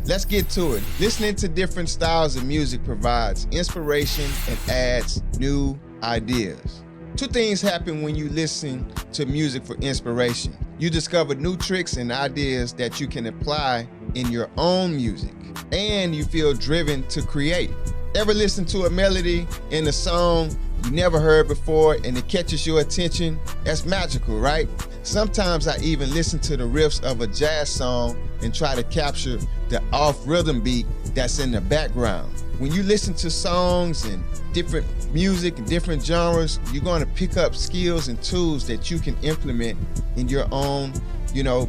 Let's get to it. Listening to different styles of music provides inspiration and adds new ideas. Two things happen when you listen to music for inspiration. You discover new tricks and ideas that you can apply in your own music, and you feel driven to create. Ever listen to a melody in a song you never heard before and it catches your attention? That's magical, right? Sometimes I even listen to the riffs of a jazz song and try to capture the off-rhythm beat that's in the background. When you listen to songs and different music and different genres, you're going to pick up skills and tools that you can implement in your own,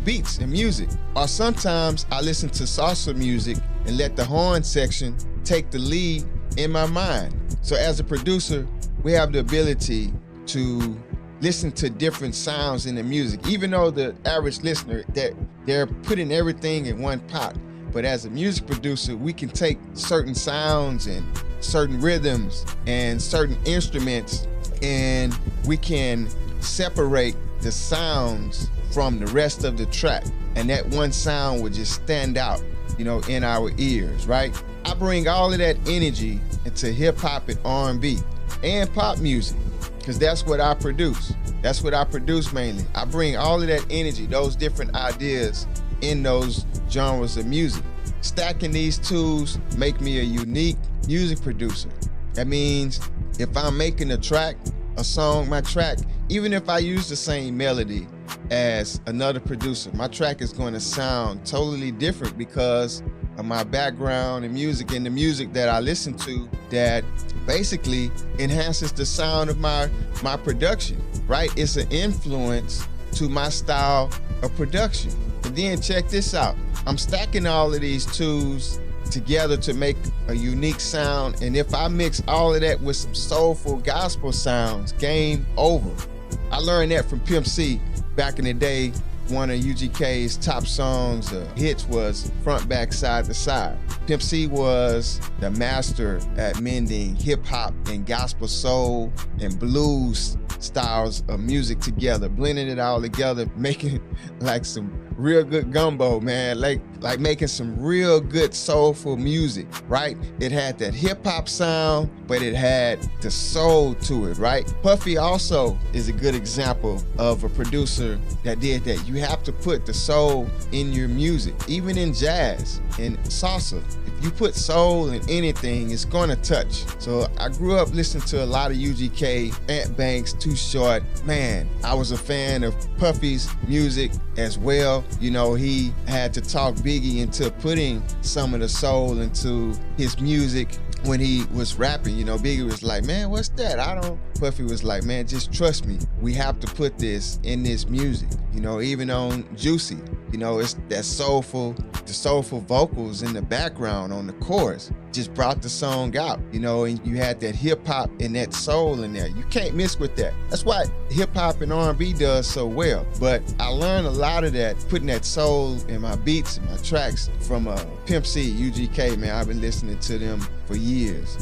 beats and music. Or sometimes I listen to salsa music and let the horn section take the lead in my mind. So as a producer, we have the ability to listen to different sounds in the music, even though the average listener, they're putting everything in one pot. But as a music producer, we can take certain sounds and certain rhythms and certain instruments, and we can separate the sounds from the rest of the track. And that one sound would just stand out, in our ears, right? I bring all of that energy into hip hop and R&B and pop music, because that's what I produce. That's what I produce mainly. I bring all of that energy, those different ideas in those genres of music. Stacking these tools make me a unique music producer. That means if I'm making a track, a song, my track, even if I use the same melody as another producer, my track is going to sound totally different because of my background in music and the music that I listen to that basically enhances the sound of my production, right? It's an influence to my style of production. And then check this out. I'm stacking all of these tools together to make a unique sound, and if I mix all of that with some soulful gospel sounds, game over. I learned that from Pimp C back in the day. One of UGK's top songs, hits, was Front, Back, Side to Side. Pimp C was the master at mending hip hop and gospel soul and blues styles of music together, blending it all together, making like some real good gumbo, man, like making some real good soulful music, right? It had that hip hop sound, but it had the soul to it, right? Puffy also is a good example of a producer that did that. You have to put the soul in your music, even in jazz and salsa. If you put soul in anything, it's gonna touch. So I grew up listening to a lot of UGK, Ant Banks, Too Short. Man, I was a fan of Puffy's music as well. He had to talk Biggie into putting some of the soul into his music when he was rapping. Biggie was like, man, what's that? Puffy was like, man, just trust me. We have to put this in this music. Even on Juicy, it's that the soulful vocals in the background on the chorus just brought the song out, and you had that hip hop and that soul in there. You can't miss with that. That's why hip hop and R&B does so well. But I learned a lot of that, putting that soul in my beats and my tracks from Pimp C, UGK, man. I've been listening to them for years.